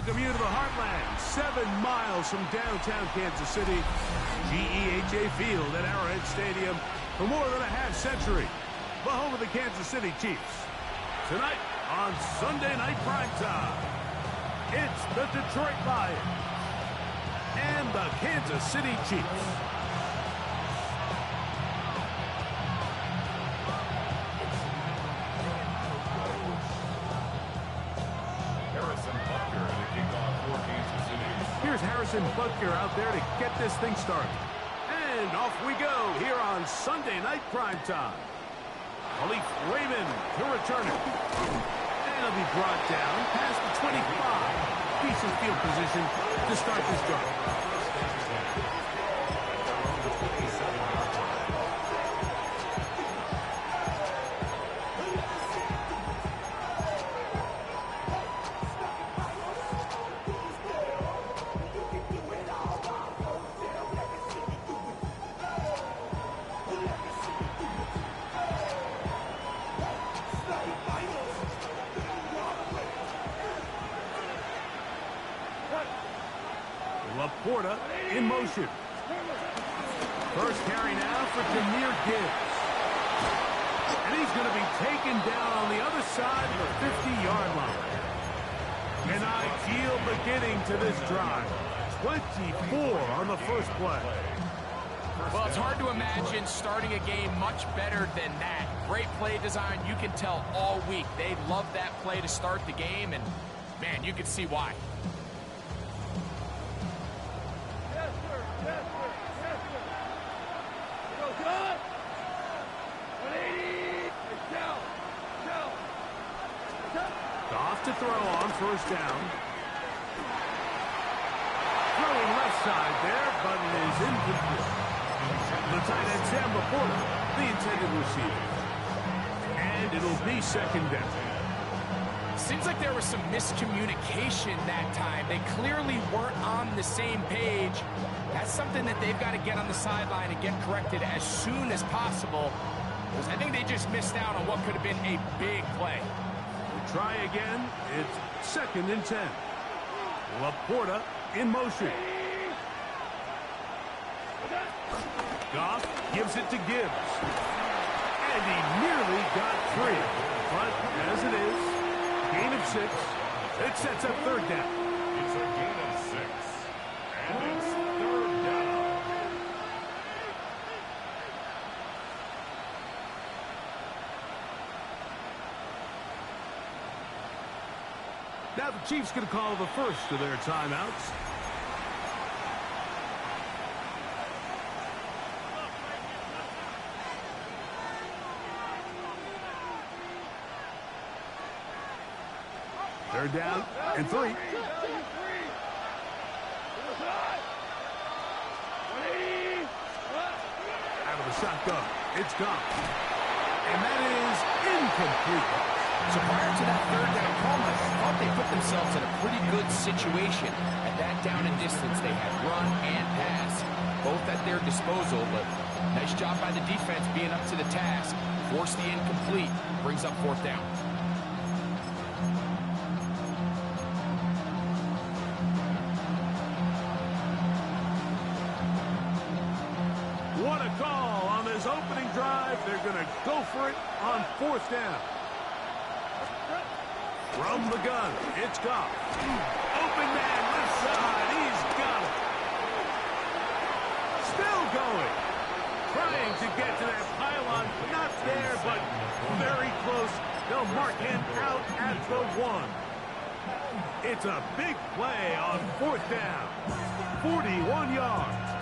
welcome you to the Heartland, 7 miles from downtown Kansas City, GEHA Field at Arrowhead Stadium for more than a half-century, the home of the Kansas City Chiefs. Tonight on Sunday Night Primetime, it's the Detroit Lions and the Kansas City Chiefs. Here's Harrison Butker out there to get this thing started. And off we go here on Sunday Night Primetime. Khalif Raymond to return it. And it'll be brought down past the 25. Decent field position to start this drive. Laporta in motion. First carry now for Jahmyr Gibbs. And he's going to be taken down on the other side of the 50-yard line. An ideal beginning to this drive. 24 on the first play. Well, it's hard to imagine starting a game much better than that. Great play design. You can tell all week they love that play to start the game, and, man, you can see why. Goff to throw on first down. Throwing left side there, but it is incomplete. The tight end Sam Laporta, the intended receiver. And it'll be second down. Seems like there was some miscommunication that time. They clearly weren't on the same page. That's something that they've got to get on the sideline and get corrected as soon as possible, because I think they just missed out on what could have been a big play. Try again. It's second and 10. Laporta in motion. Goff gives it to Gibbs. And he nearly got 3. But as it is, gain of 6. It sets up third down. It's a gain of 6. And it's third down. Now the Chiefs going to call the first of their timeouts. Third down and 3. Out of the shotgun, it's gone. And that is incomplete. So prior to that third down call, I thought they put themselves in a pretty good situation. At that down and distance, they had run and pass, both at their disposal, but nice job by the defense being up to the task. Force the incomplete, brings up fourth down. What a call on this opening drive. They're going to go for it on fourth down. From the gun, it's Goff. Open man, left side, he's got it. Still going. Trying to get to that pylon, not there, but very close. They'll mark him out at the 1. It's a big play on fourth down. 41 yards.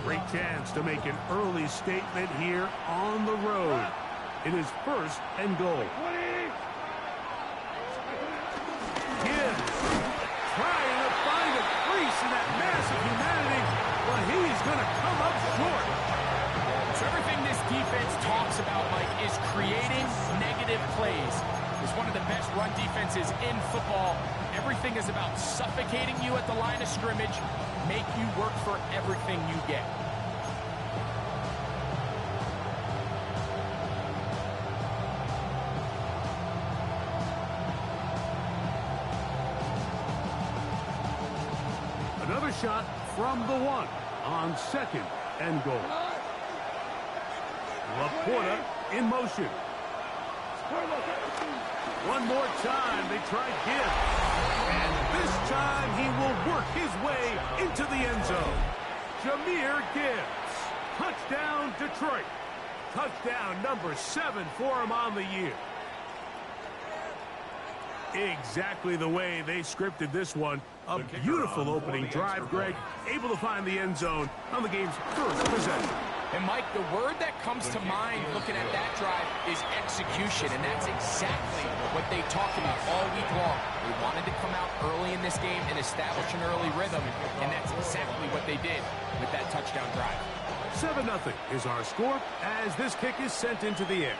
Great chance to make an early statement here on the road. It is first and goal. Gibbs trying to find a crease in that mass of humanity, but he's going to come up short. So everything this defense talks about, Mike, is creating negative plays. is one of the best run defenses in football. Everything is about suffocating you at the line of scrimmage, make you work for everything you get. Another shot from the 1 on 2nd and goal. Laporta in motion. One more time, they try Gibbs. And this time he will work his way into the end zone. Jahmyr Gibbs. Touchdown, Detroit. Touchdown number 7 for him on the year. Exactly the way they scripted this one. A beautiful opening drive, Greg. Able to find the end zone on the game's first possession. And, Mike, the word that comes to mind looking at that drive is execution, and that's exactly what they talked about all week long. They wanted to come out early in this game and establish an early rhythm, and that's exactly what they did with that touchdown drive. 7-0 is our score as this kick is sent into the air.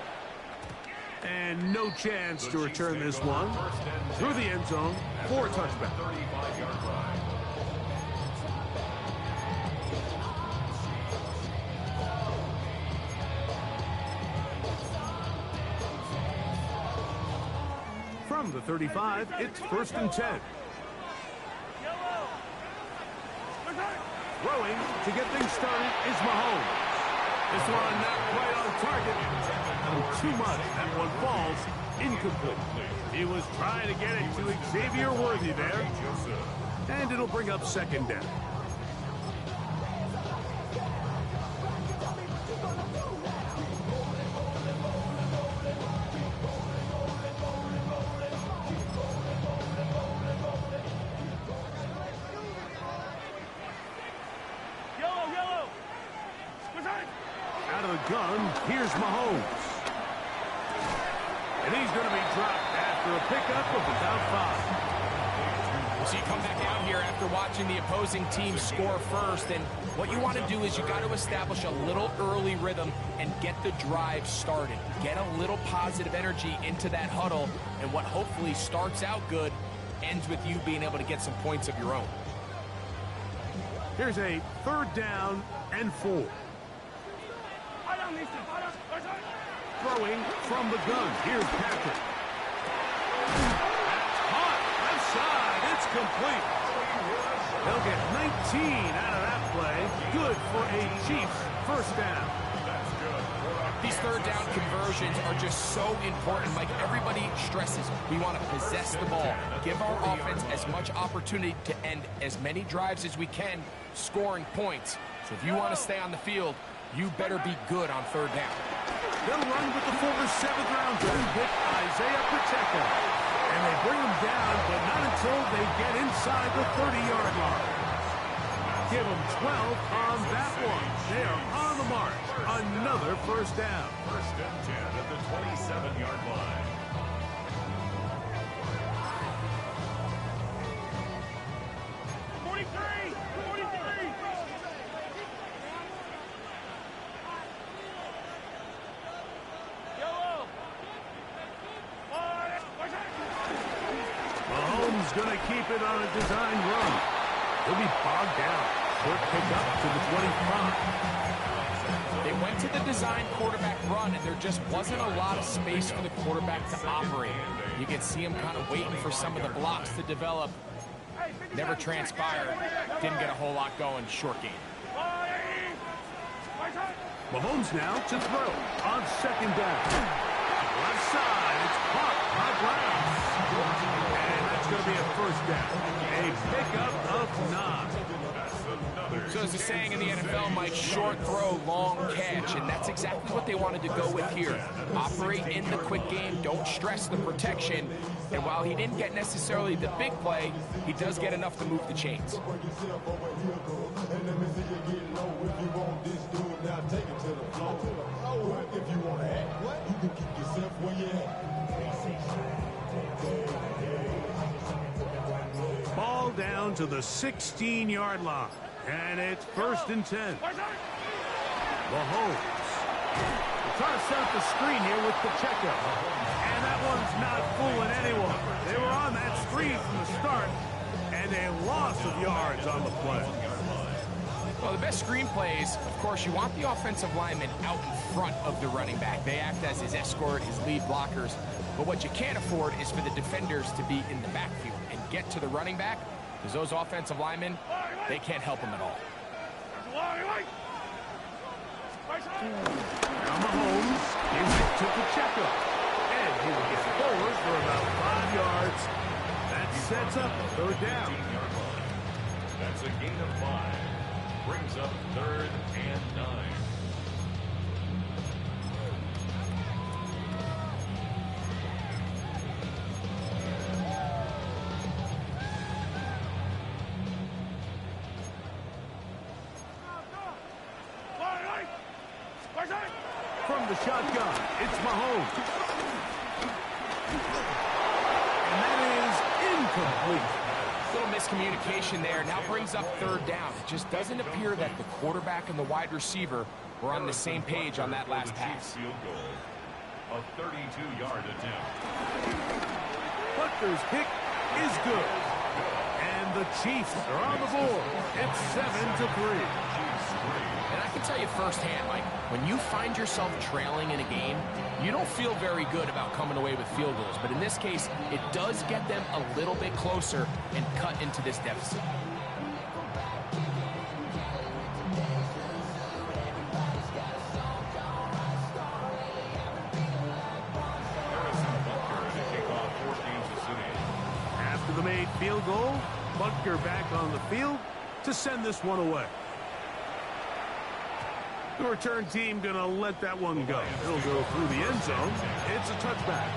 And no chance to return this one through the end zone for a touchback. 35-yard line. From the 35, it's 1st and 10. Throwing to get things started is Mahomes. This one not quite on target. Too much. That one falls incomplete. He was trying to get it to Xavier Worthy there. And it'll bring up 2nd down. Out of the gun, here's Mahomes. And he's going to be dropped after a pickup of about 5. So you come back out here after watching the opposing team score first, and what you want to do is you got to establish a little early rhythm and get the drive started. Get a little positive energy into that huddle, and what hopefully starts out good ends with you being able to get some points of your own. Here's a 3rd down and 4. Throwing from the gun. Here's Patrick. Caught. Left side. It's complete. They'll get 19 out of that play. Good for a Chiefs 1st down. These 3rd down conversions are just so important. Like everybody stresses, we want to possess the ball. Give our offense as much opportunity to end as many drives as we can, scoring points. So if you want to stay on the field, you better be good on 3rd down. They'll run with the former 7th-round pick, Isaiah Pacheco. And they bring him down, but not until they get inside the 30-yard line. Give them 12 on that one. They are on the march. Another 1st down. 1st and 10 at the 27-yard line. Mahomes going to keep it on a design run. He'll be bogged down. Short pickup to the 25. They went to the design quarterback run, and there just wasn't a lot of space for the quarterback to operate. You can see him kind of waiting for some of the blocks to develop. Never transpired. Didn't get a whole lot going. Short game. Mahomes now to throw on 2nd down. Left side. It's caught by Brown. And that's going to be a 1st down. A pickup of 9. So there's a saying in the NFL, Mike, short throw, long catch, and that's exactly what they wanted to go with here. Operate in the quick game, don't stress the protection, and while he didn't get necessarily the big play, he does get enough to move the chains. Ball down to the 16-yard line. And it's 1st and 10. Mahomes. Trying to set up the screen here with Pacheco. And that one one's not fooling anyone. They were on that streak from the start, and a loss of yards on the play. Well, the best screenplays, of course, you want the offensive lineman out in front of the running back. They act as his escort, his lead blockers. But what you can't afford is for the defenders to be in the backfield and get to the running back, because those offensive linemen, they can't help him at all. Now Mahomes gives it to Pacheco. And he will get forward for about 5 yards. That sets up a third down. That's a gain of 5. Brings up 3rd and 9. From the shotgun, it's Mahomes. And that is incomplete. Little miscommunication there. Now brings up 3rd down. It just doesn't appear that the quarterback and the wide receiver were on the same page on that last pass. Field goal. A 32-yard attempt. Butker's kick is good. And the Chiefs are on the board. It's 7-3. And I can tell you firsthand, Mike, when you find yourself trailing in a game, you don't feel very good about coming away with field goals. But in this case, it does get them a little bit closer and cut into this deficit. After the made field goal, Butker back on the field to send this one away. The return team going to let that one go. It'll go through the end zone. It's a touchback.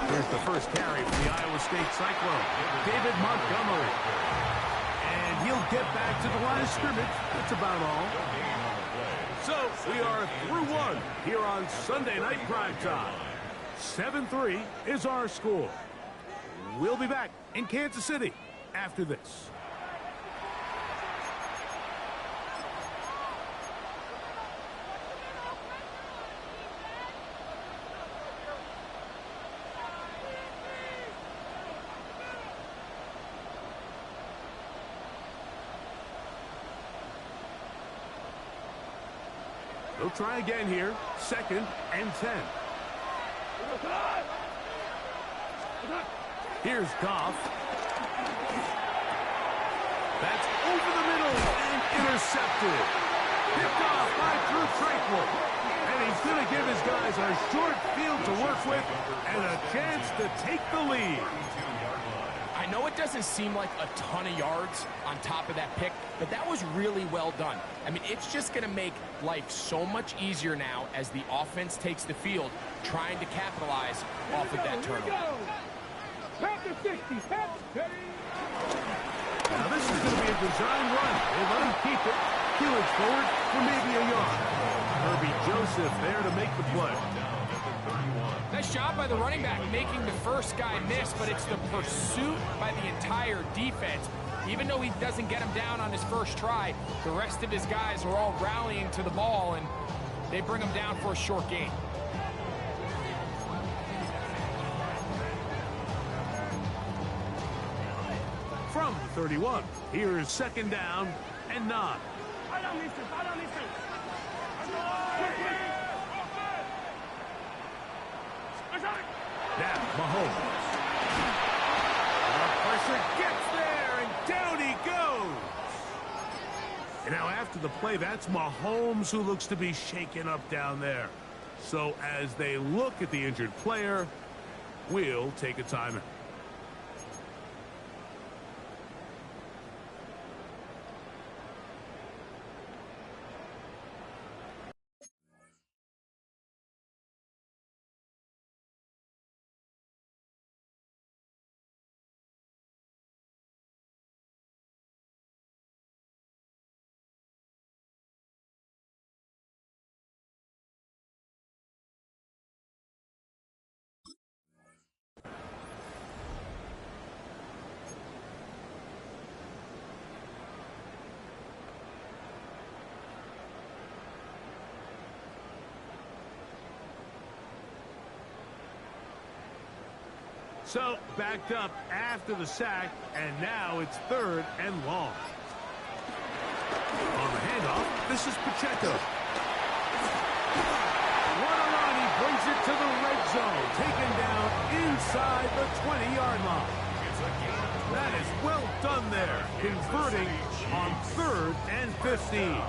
Here's the first carry from the Iowa State Cyclone, David Montgomery. And he'll get back to the line of scrimmage. That's about all. So we are through one here on Sunday Night Primetime. 7-3 is our score. We'll be back in Kansas City after this. They'll try again here. 2nd and 10. Here's Goff. That's over the middle and intercepted. Picked off by Drew Tranquil. And he's going to give his guys a short field to work with and a chance to take the lead. I know it doesn't seem like a ton of yards on top of that pick, but that was really well done. I mean, it's just going to make life so much easier now as the offense takes the field, trying to capitalize off of that turnover. Now this is going to be a design run. They let him keep it. Keelich forward for maybe a yard. Herbie Joseph there to make the play. Nice job by the running back making the first guy miss, but it's the pursuit by the entire defense. Even though he doesn't get him down on his first try, the rest of his guys are all rallying to the ball, and they bring him down for a short gain. From the 31, here's 2nd down and 9. Now Mahomes. The pressure gets there, and down he goes. And now after the play, that's Mahomes who looks to be shaken up down there. So as they look at the injured player, we'll take a timeout. So, backed up after the sack, and now it's 3rd and long. On the handoff, this is Pacheco. What a run, he brings it to the red zone, taken down inside the 20-yard line. That is well done there, converting on 3rd and 15.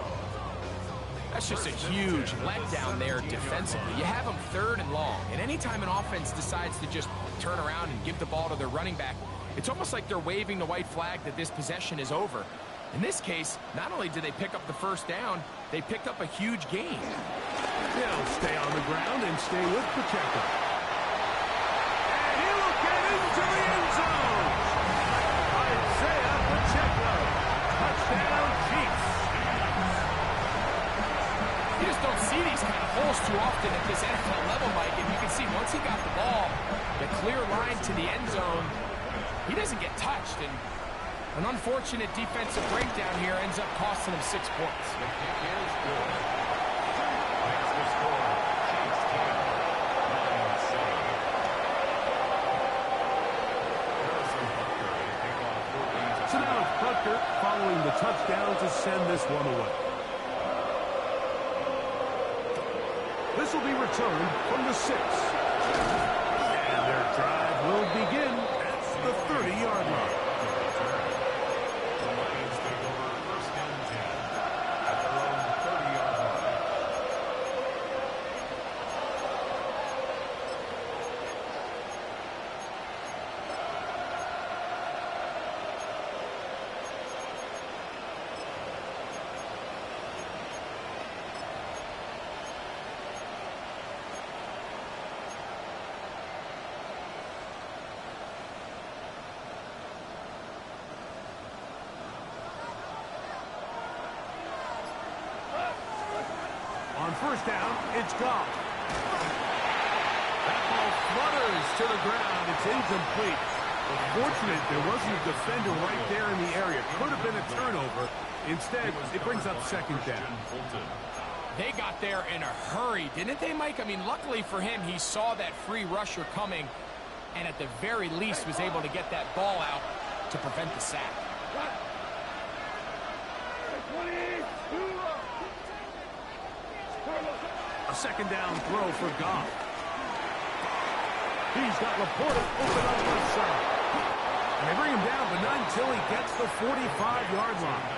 That's just a huge letdown there defensively. You have them 3rd and long, and anytime an offense decides to just turn around and give the ball to their running back, it's almost like they're waving the white flag that this possession is over. In this case, not only did they pick up the 1st down, they picked up a huge gain. He'll stay on the ground and stay with Pacheco. And he will get into the end zone. Isaiah Pacheco. Touchdown, Chiefs. You just don't see these kind of holes too often at this NFL level, Mike. And you can see once he got the ball, the clear line to the end zone, he doesn't get touched. And an unfortunate defensive breakdown here ends up costing him 6 points. So now it's Butker following the touchdown to send this one away. This will be returned from the 6. And their drive will begin at the 30-yard line. On 1st down, it's Goff. That ball flutters to the ground. It's incomplete. Fortunate there wasn't a defender right there in the area. Could have been a turnover. Instead, it brings up 2nd down. They got there in a hurry, didn't they, Mike? I mean, luckily for him, he saw that free rusher coming and at the very least was able to get that ball out to prevent the sack. A 2nd down throw for Goff. He's got Laporta open on the left side. And they bring him down, but not until he gets the 45-yard line.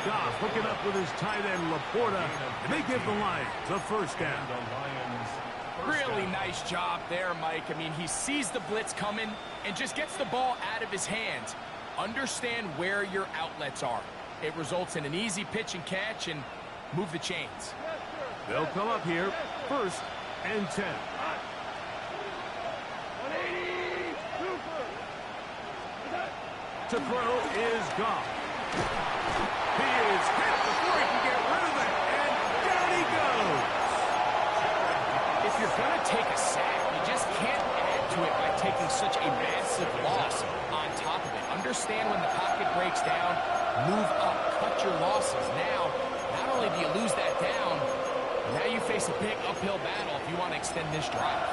Goff hooking up with his tight end, Laporta, and they give the Lions a 1st down. Really nice job there, Mike. I mean, he sees the blitz coming and just gets the ball out of his hands. Understand where your outlets are. It results in an easy pitch and catch and move the chains. They'll come up here, 1st and 10. To throw is Goff. He is hit before he can get rid of it, and down he goes. If you're going to take a sack, you just can't add to it by taking such a massive loss on top of it. Understand when the pocket breaks down, move up, cut your losses. Now, not only do you lose that down, now you face a big uphill battle if you want to extend this drive.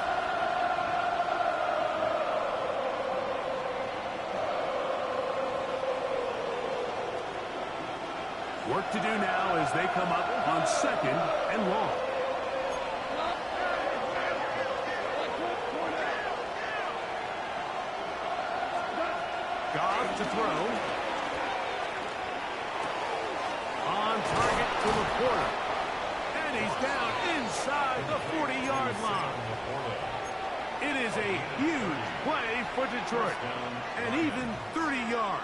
Work to do now as they come up on 2nd and long. Goff to throw. On target to Laporta. And he's down inside the 40-yard line. It is a huge play for Detroit. And even 30 yards.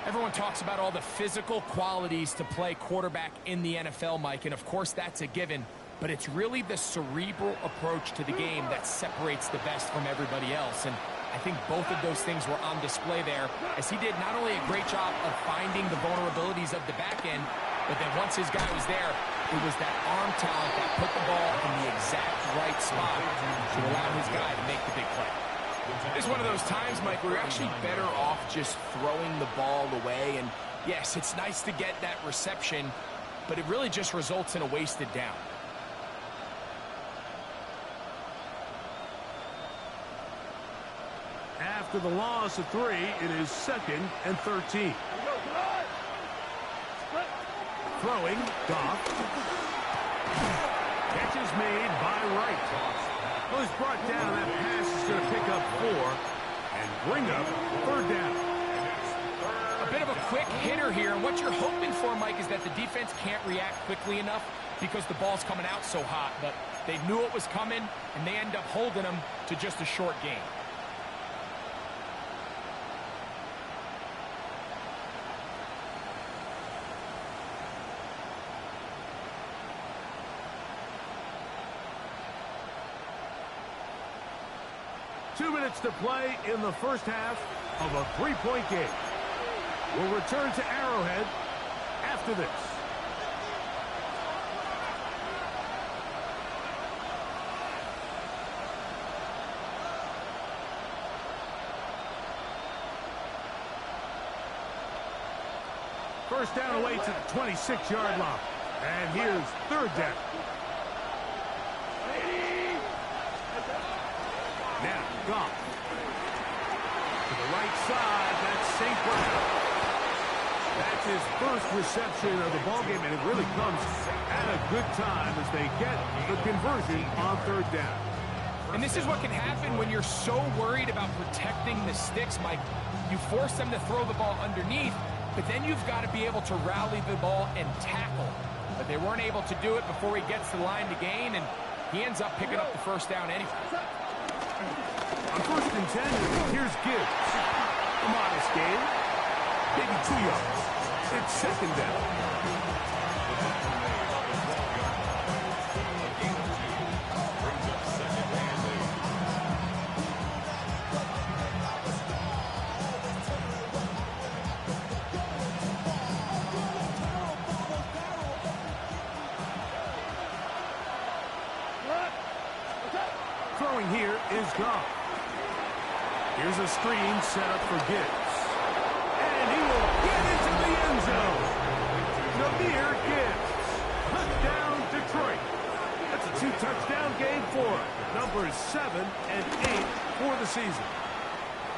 Everyone talks about all the physical qualities to play quarterback in the NFL, Mike, and of course that's a given, but it's really the cerebral approach to the game that separates the best from everybody else, and I think both of those things were on display there, as he did not only a great job of finding the vulnerabilities of the back end, but then once his guy was there, it was that arm talent that put the ball in the exact right spot to allow his guy to make the big play. It's one of those times, Mike, where you're actually better off just throwing the ball away. And yes, it's nice to get that reception, but it really just results in a wasted down. After the loss of 3, it is 2nd and 13. Throwing, Goff. Catch is made by Wright. Well, he's brought down. That pass is going to pick up 4 and bring up 3rd down. A bit of a quick hitter here, and what you're hoping for, Mike, is that the defense can't react quickly enough because the ball's coming out so hot. But they knew it was coming, and they end up holding them to just a short gain. Two minutes to play in the first half of a 3-point game. We'll return to Arrowhead after this. First down away to the 26-yard line. And here's 3rd down. Now, Goff. To the right side, that's St. Brown. That's his first reception of the ballgame, and it really comes at a good time as they get the conversion on 3rd down. And this is what can happen when you're so worried about protecting the sticks, Mike. You force them to throw the ball underneath, but then you've got to be able to rally the ball and tackle. But they weren't able to do it before he gets to the line to gain, and he ends up picking up the 1st down anyway. On 1st and 10, here's Gibbs. A modest gain. Maybe 2 yards. It's 2nd down. Throwing here is Goff. Here's a screen set up for Gibbs. And he will get into the end zone. Namir Gibbs. Touchdown, Detroit. That's a 2-touchdown game for him. Numbers 7 and 8 for the season.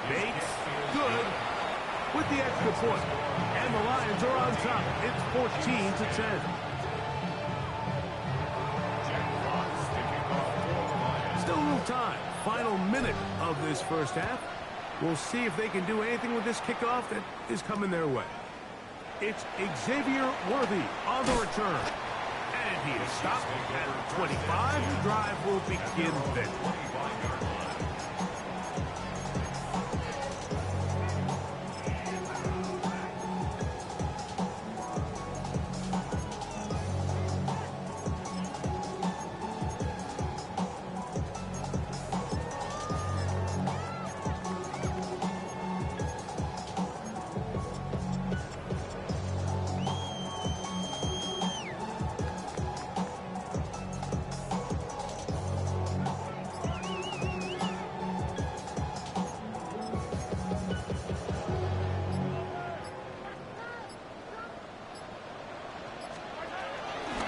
Bates, good, with the extra point. And the Lions are on top. It's 14-10. Still a little time. Final minute of this first half. We'll see if they can do anything with this kickoff that is coming their way. It's Xavier Worthy on the return. And he is stopped at 25. The drive will begin then.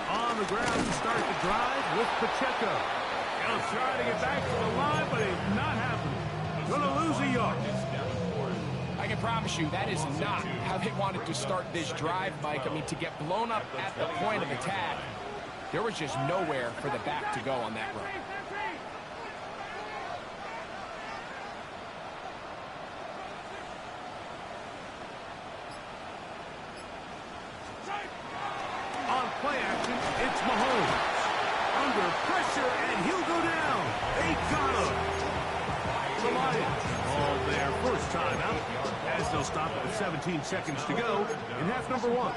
On the ground to start the drive with Pacheco. He'll try to get back to the line, but it's not happening. Going to lose a yard. I can promise you that is not how they wanted to start this drive, Mike. I mean, to get blown up at the point of attack, there was just nowhere for the back to go on that run. Play action, it's Mahomes. Under pressure, and he'll go down. They got him. The Lions call their first timeout as they'll stop it with 17 seconds to go in half number 1.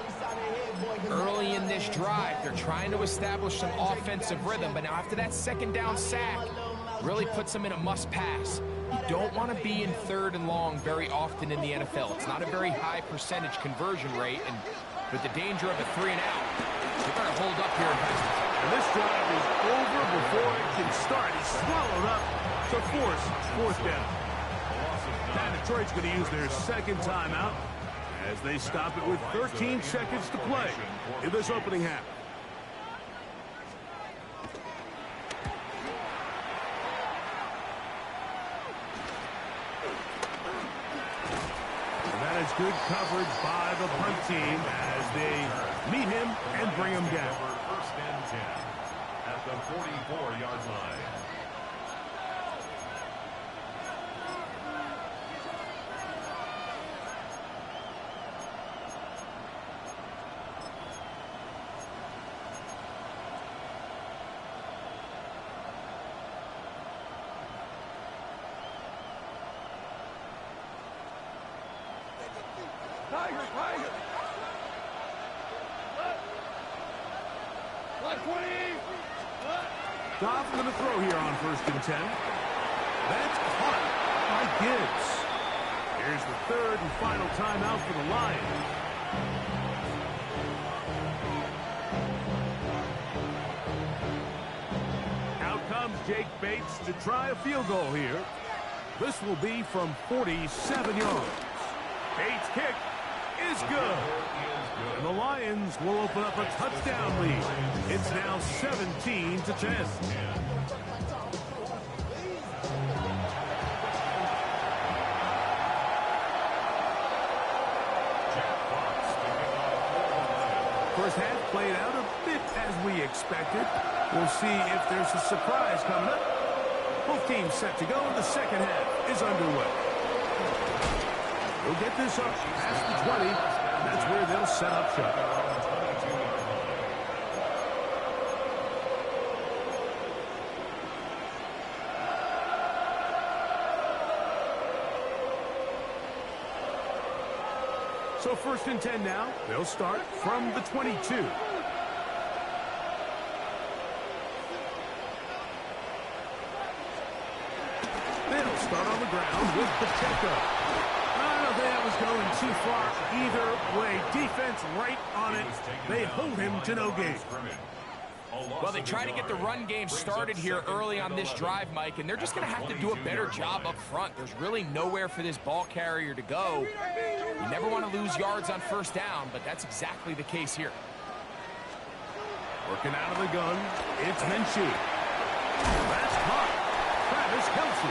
Early in this drive, they're trying to establish some offensive rhythm, but now after that 2nd down sack, really puts them in a must-pass. You don't want to be in 3rd and long very often in the NFL. It's not a very high percentage conversion rate, and with the danger of a 3 and out, they're going to hold up here in business. And this drive is over before it can start. He's swallowed up to force 4th down. Now Detroit's going to use their 2nd timeout as they stop it with 13 seconds to play in this opening half. Good coverage by the punt team as they meet him and bring him down. First and 10 at the 44-yard line. Goff going to throw here on 1st and 10. That's caught by Gibbs. Here's the 3rd and final timeout for the Lions. Out comes Jake Bates to try a field goal here. This will be from 47 yards. Bates' kick is good. And the Lions will open up a touchdown lead. It's now 17-10. First half played out a bit as we expected. We'll see if there's a surprise coming up. Both teams set to go. The second half is underway. We'll get this up past the 20. That's where they'll set up shop. So 1st and 10 now. They'll start from the 22. They'll start on the ground with Pacheco. I don't think that was going too far either way. Defense right on it. They hold him to no gain. Well, they try to get the run game started here early on this drive, Mike, and they're just going to have to do a better job up front. There's really nowhere for this ball carrier to go. You never want to lose yards on 1st down, but that's exactly the case here. Working out of the gun, it's Minshew. That's caught. Travis Kelce.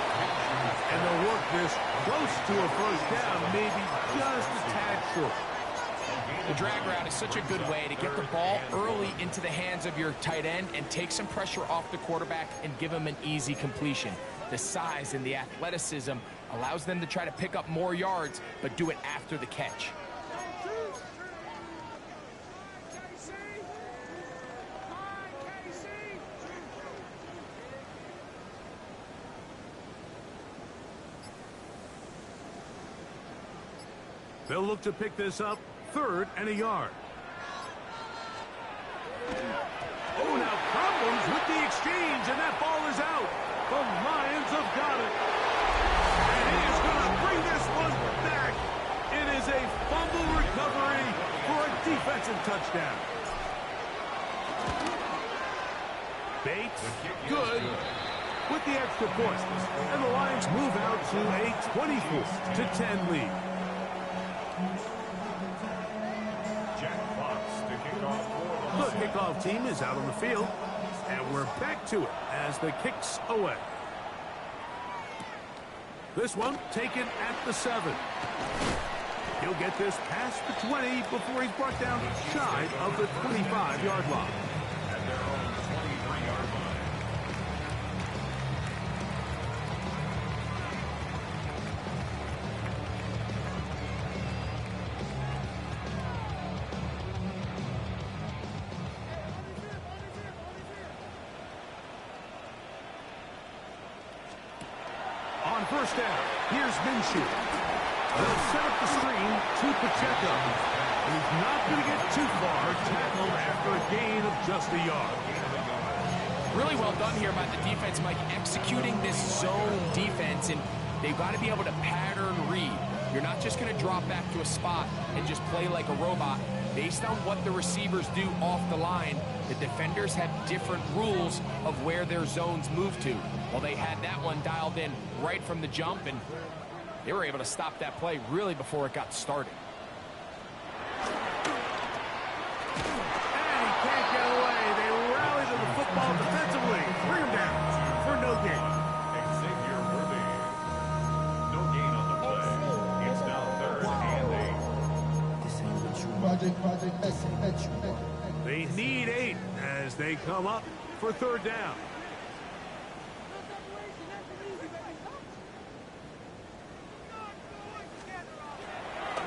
And they'll work this close to a 1st down, maybe just a tad short. The drag route is such a good way to get the ball early into the hands of your tight end and take some pressure off the quarterback and give him an easy completion. The size and the athleticism allows them to try to pick up more yards, but do it after the catch. They'll look to pick this up 3rd and a yard. Oh, now problems with the exchange, and that ball is out. The Lions have got it. And he is going to bring this one back. It is a fumble recovery for a defensive touchdown. Bates, good with the extra point. And the Lions move out to a 24-10 lead. The kickoff team is out on the field, and we're back to it as the kick's away. This one taken at the 7. He'll get this past the 20 before he's brought down shy of the 25-yard line. At their own 23-yard line. On 1st down, here's Minshew. They'll set up the screen to Pacheco. And he's not going to get too far, tackled after a gain of just a yard. Really well done here by the defense, Mike, executing this zone defense, and they've got to be able to pattern read. You're not just going to drop back to a spot and just play like a robot. Based on what the receivers do off the line, the defenders have different rules of where their zones move to. Well, they had that one dialed in right from the jump, and they were able to stop that play really before it got started. And he can't get away. They rally to the football defensively. Bring him down for no gain. Xavier Worthy. No gain on the play. It's now 3rd and 8. They need 8 as they come up for third down.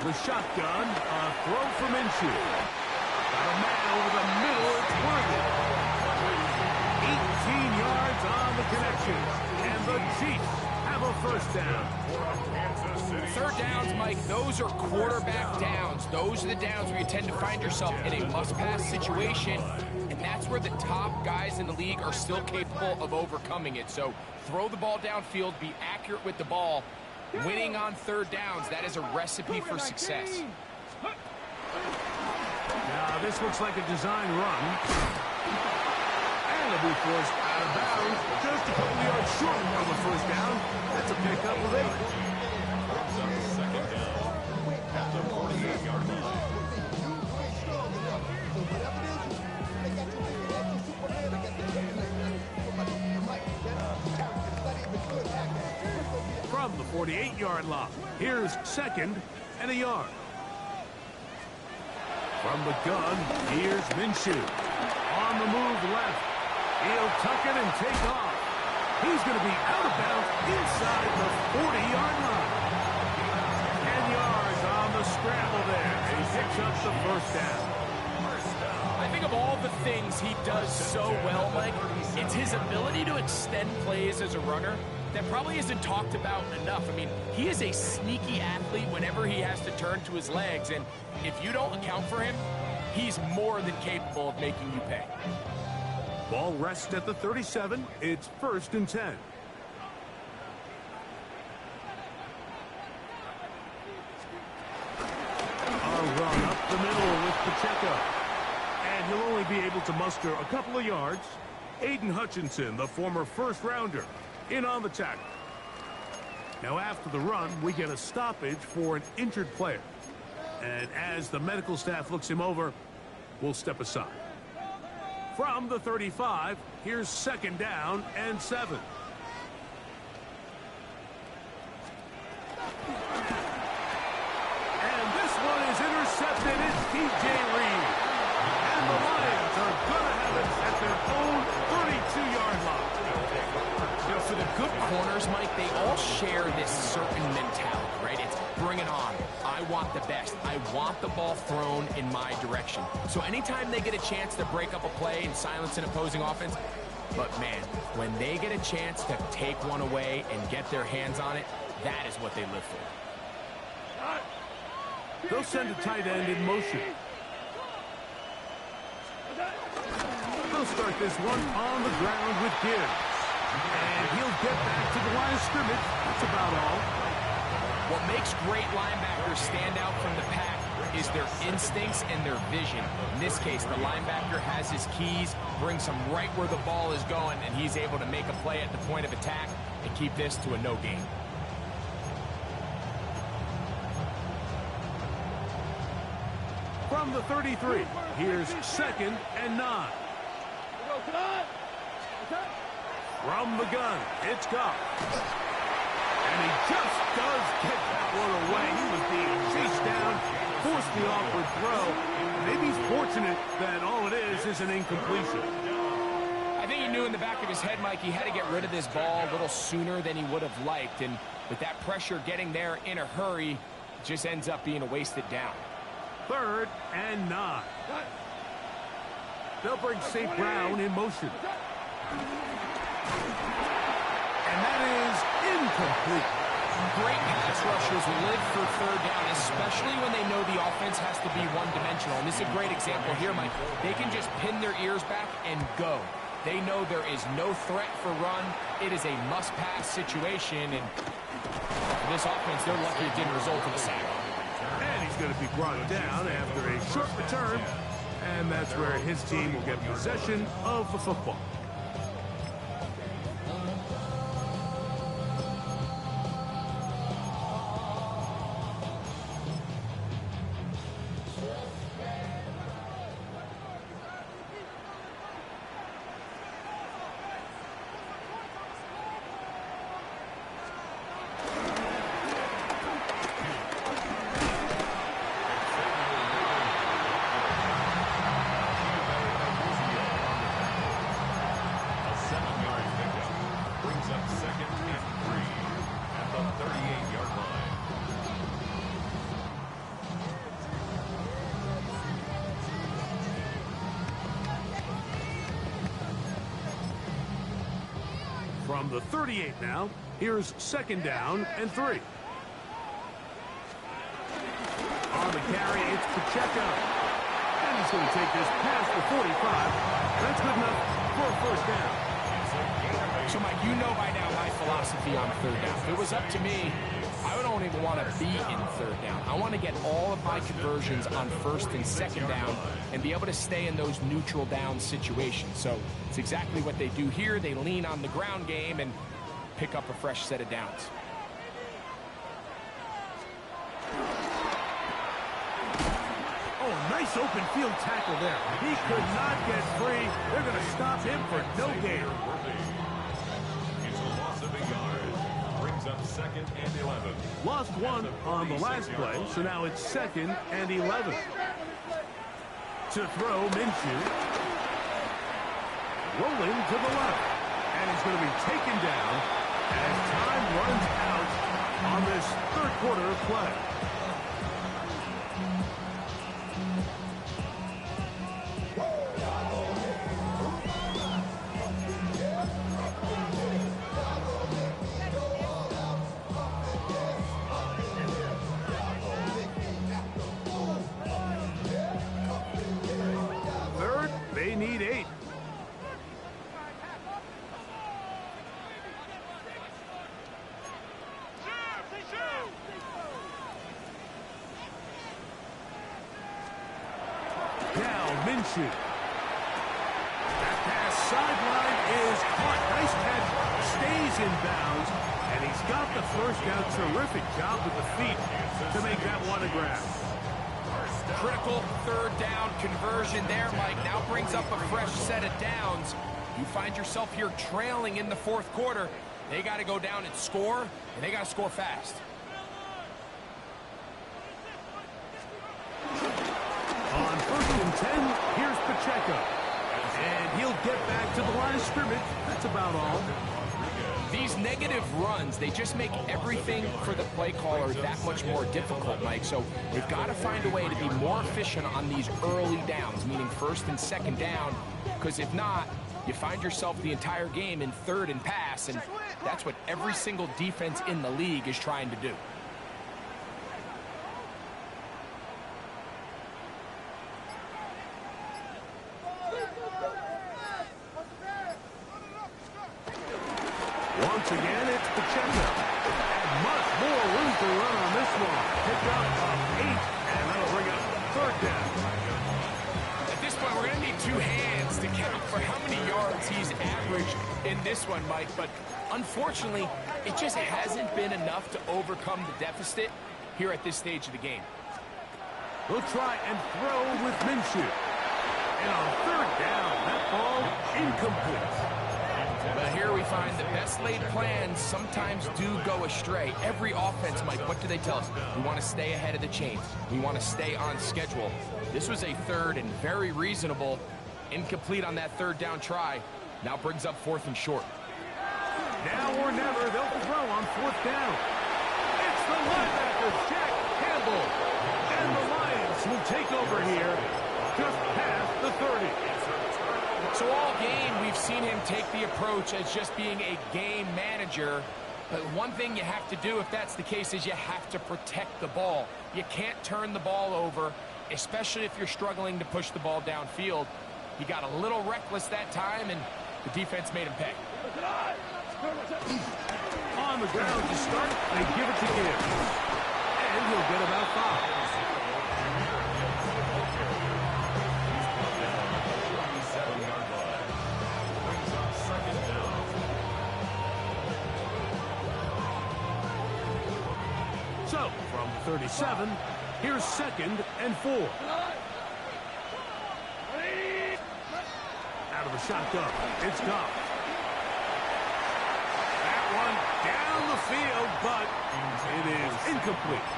The shotgun, a throw from Minshew. Got a man over the middle, it's worthy. 18 yards on the connection, and the Chiefs have a first down. Third downs, Mike, those are quarterback downs. Those are the downs where you tend to find yourself in a must-pass situation, and that's where the top guys in the league are still capable of overcoming it. So throw the ball downfield, be accurate with the ball. Winning on third downs, that is a recipe for success. Now this looks like a design run. And it'll be forced out of bounds, just a couple yards short of a first down. That's a pickup of 8. Second down at the 48-yard line. From the 48-yard line, here's 2nd and a yard. From the gun, here's Minshew. On the move left. He'll tuck it and take off. He's going to be out of bounds inside the 40-yard line. 10 yards on the scramble there. And he picks up the first down. I think of all the things he does so well, Mike, it's his ability to extend plays as a runner that probably isn't talked about enough. I mean, he is a sneaky athlete whenever he has to turn to his legs, and if you don't account for him, he's more than capable of making you pay. Ball rests at the 37. It's 1st and 10. A run up the middle with Pacheco. And he'll only be able to muster a couple of yards. Aiden Hutchinson, the former first-rounder, in on the tackle. Now after the run, we get a stoppage for an injured player. And as the medical staff looks him over, we'll step aside. From the 35, here's 2nd down and 7. And this one is intercepted. It's TJ Reed. And the Lions are going to have it at their own 32-yard line. You know, for the good corners, Mike, they all share this certain mentality, right? It's bring it on. I want the best. I want the ball thrown in my direction. So anytime they get a chance to break up a play and silence an opposing offense, but man, when they get a chance to take one away and get their hands on it, that is what they live for. They'll send a tight end in motion. They'll start this one on the ground with Gibbs. And he'll get back to the line of scrimmage. That's about all. What makes great linebackers stand out from the pack is their instincts and their vision. In this case, the linebacker has his keys, brings him right where the ball is going, and he's able to make a play at the point of attack and keep this to a no gain. From the 33, here's 2nd and 9. From the gun, it's Goff. And he just does get that one away. He was being chased down, forced the awkward throw. Maybe he's fortunate that all it is an incompletion. I think he knew in the back of his head, Mike, he had to get rid of this ball a little sooner than he would have liked. And with that pressure getting there in a hurry, it just ends up being a wasted down. 3rd and 9. They'll bring St. Brown in motion. And that is incomplete. Great pass rushers live for third down, especially when they know the offense has to be one-dimensional. And this is a great example here, Mike. They can just pin their ears back and go. They know there is no threat for run. It is a must-pass situation, and for this offense, they're lucky it didn't result in a sack. And he's going to be brought down after a short return. And that's where his team will get possession of the football. up second and 3 at the 38-yard line. From the 38 now, here's second down and 3. On the carry, it's Pacheco. And he's going to take this past the 45. That's good enough for a first down. So, Mike, you know by now my philosophy on third down. If it was up to me, I don't even want to be in third down. I want to get all of my conversions on first and second down and be able to stay in those neutral down situations. So it's exactly what they do here. They lean on the ground game and pick up a fresh set of downs. Oh, nice open field tackle there. He could not get free. They're going to stop him for no gain. It's a loss of a yard. Brings up second and 11. Lost one on the last play, so now it's second and 11. To throw, Minshew. Rolling to the left. And he's going to be taken down as time runs out on this third quarter of play. They need 8. Now Minshew. That pass sideline is caught. Nice catch. Stays in bounds. And he's got the first down. Terrific job with the feet to make that one a grab. Critical third down conversion there, Mike. Now brings up a fresh set of downs. You find yourself here trailing in the fourth quarter. They got to go down and score, and they got to score fast. On first and 10, here's Pacheco. And he'll get back to the line of scrimmage. That's about all. These negative runs, they just make everything for the play caller that much more difficult, Mike. So they've got to find a way to be more efficient on these early downs, meaning first and second down, because if not, you find yourself the entire game in third and pass, and that's what every single defense in the league is trying to do. Once again, it's Pacheco. And much more room to run on this one. Pick up 8, and that'll bring up third down. At this point, we're going to need 2 hands to count for how many yards he's averaged in this one, Mike. But unfortunately, it just hasn't been enough to overcome the deficit here at this stage of the game. They'll try and throw with Minshew. And on third down, that ball incomplete. But here we find the best laid plans sometimes do go astray. Every offense, Mike, what do they tell us? We want to stay ahead of the chains. We want to stay on schedule. This was a third and very reasonable. Incomplete on that third down try. Now brings up fourth and short. Now or never, they'll throw on fourth down. It's the linebacker, Jack Campbell. And the Lions will take over here just past the 30. So all game, we've seen him take the approach as just being a game manager. But one thing you have to do, if that's the case, is you have to protect the ball. You can't turn the ball over, especially if you're struggling to push the ball downfield. He got a little reckless that time, and the defense made him pay. On the ground to start, they give it to him. And he'll get about 5. So, from 37, here's second and 4. Out of the shotgun, it's Goff. That one down the field, but it is incomplete.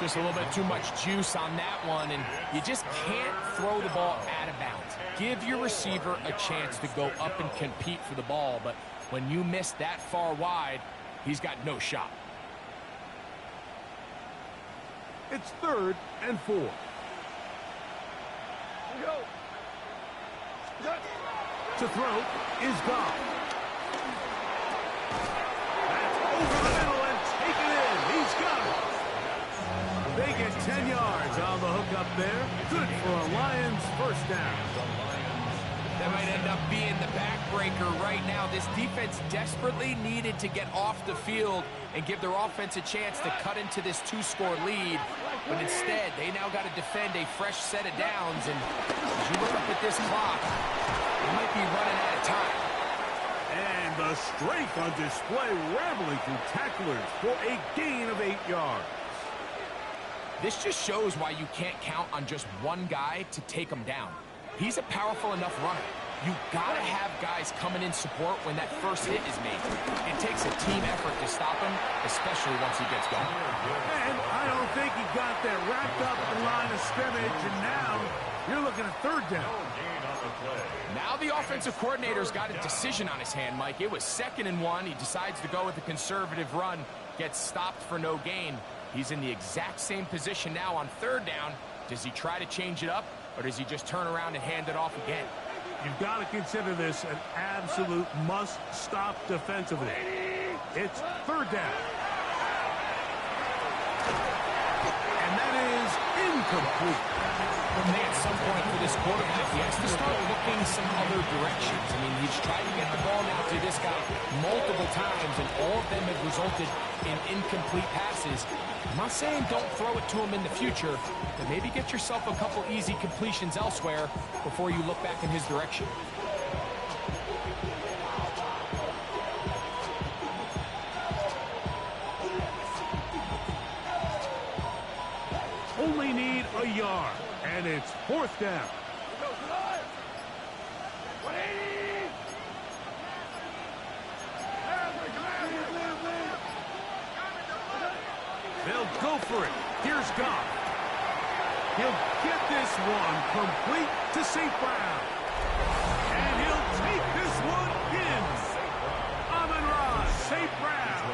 Just a little bit too much juice on that one, and you just can't throw the ball out of bounds. Give your receiver a chance to go up and compete for the ball, but when you miss that far wide, he's got no shot. It's 3rd and 4. To throw is gone. That's over the middle and taken in. He's got it. They get 10 yards on the hook up there. Good for a Lions first down. That might end up being the backbreaker right now. This defense desperately needed to get off the field and give their offense a chance to cut into this 2-score lead. But instead, they now got to defend a fresh set of downs. And as you look up at this clock, they might be running out of time. And the strength on display, rambling through tacklers for a gain of 8 yards. This just shows why you can't count on just one guy to take him down. He's a powerful enough runner. You gotta have guys coming in support when that first hit is made. It takes a team effort to stop him, especially once he gets going. And I don't think he got that wrapped up the line of scrimmage, and now you're looking at 3rd down. Now the offensive coordinator's got a decision on his hand, Mike. It was 2nd and 1. He decides to go with a conservative run, gets stopped for no gain. He's in the exact same position now on 3rd down. Does he try to change it up, or does he just turn around and hand it off again? You've got to consider this an absolute must-stop defensively. It's 3rd down. And that is incomplete. At some point for this quarterback, he has to start looking some other directions. I mean, he's tried to get the ball now to this guy multiple times, and all of them have resulted in incomplete passes. I'm not saying don't throw it to him in the future, but maybe get yourself a couple easy completions elsewhere before you look back in his direction. Only need a yard, and it's 4th down. They'll go for it. Here's Goff. He'll get this one complete to St. Brown. And he'll take this one in. Amon-Ra, St. Brown.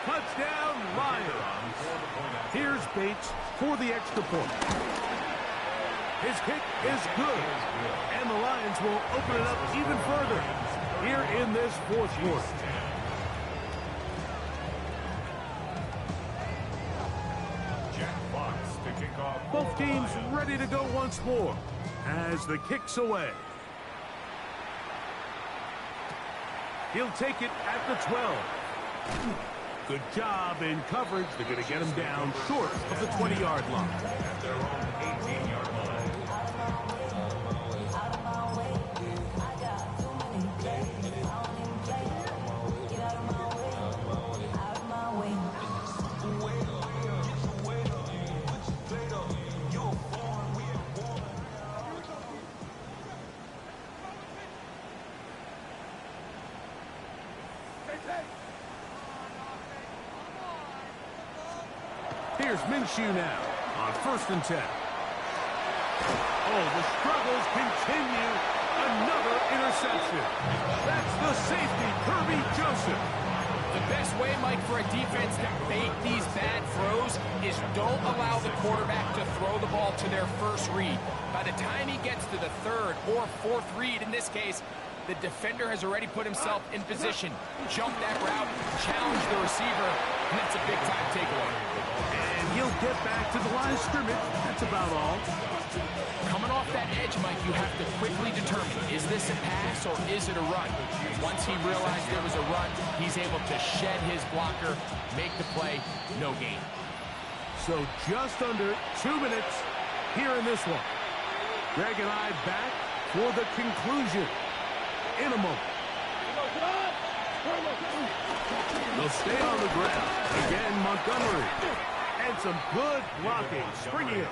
Touchdown, Lions. Here's Bates for the extra point. His kick is good. And the Lions will open it up even further here in this 4th quarter. Both teams ready to go once more as the kick's away. He'll take it at the 12. Good job in coverage. They're going to get him down short of the 20-yard line. At their own 18-yard line. Here's Minshew now on 1st and 10. Oh, the struggles continue. Another interception. That's the safety, Kirby Joseph. The best way, Mike, for a defense to bait these bad throws is don't allow the quarterback to throw the ball to their first read. By the time he gets to the 3rd or 4th read, in this case, the defender has already put himself in position, jump that route, challenge the receiver, and that's a big-time takeaway. And he'll get back to the line of scrimmage. That's about all. Coming off that edge, Mike, you have to quickly determine, is this a pass or is it a run? Once he realized there was a run, he's able to shed his blocker, make the play, no gain. So just under 2 minutes here in this one. Greg and I back for the conclusion in a moment. They'll stay on the ground. Again, Montgomery. And some good blocking. Springing it.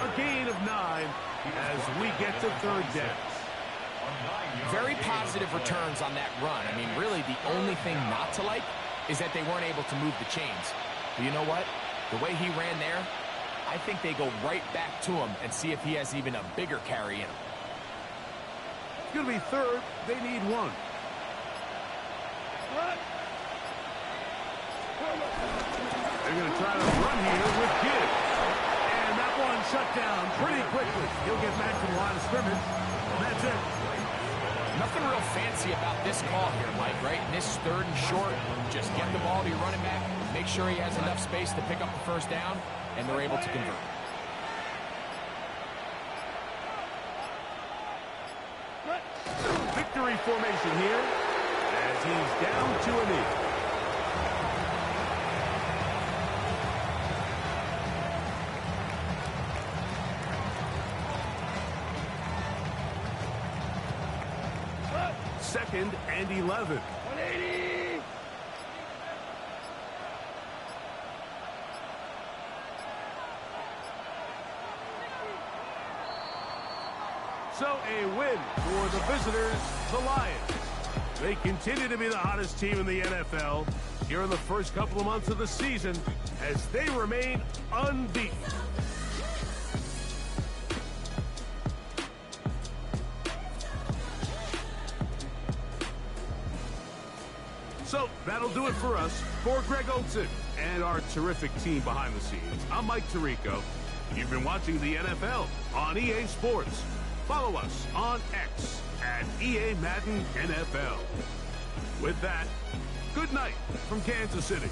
A gain of 9 as we get to 3rd down. Very positive returns on that run. I mean, really, the only thing not to like is that they weren't able to move the chains. But you know what? The way he ran there, I think they go right back to him and see if he has even a bigger carry in him. It's going to be third. They need one. They're going to try to run here with Gibbs. And that one shut down pretty quickly. He'll get back to the line of scrimmage. And that's it. Nothing real fancy about this call here, Mike, right? In this third and short, just get the ball to your running back, make sure he has enough space to pick up the first down, and they're able to convert. Victory formation here as he's down to a knee. Second and 11. 180. So a win for the visitors, the Lions. They continue to be the hottest team in the NFL here in the first couple of months of the season as they remain unbeaten. So that'll do it for us. For Greg Olsen and our terrific team behind the scenes, I'm Mike Tirico. You've been watching the NFL on EA Sports. Follow us on X at EA Madden NFL. With that, good night from Kansas City.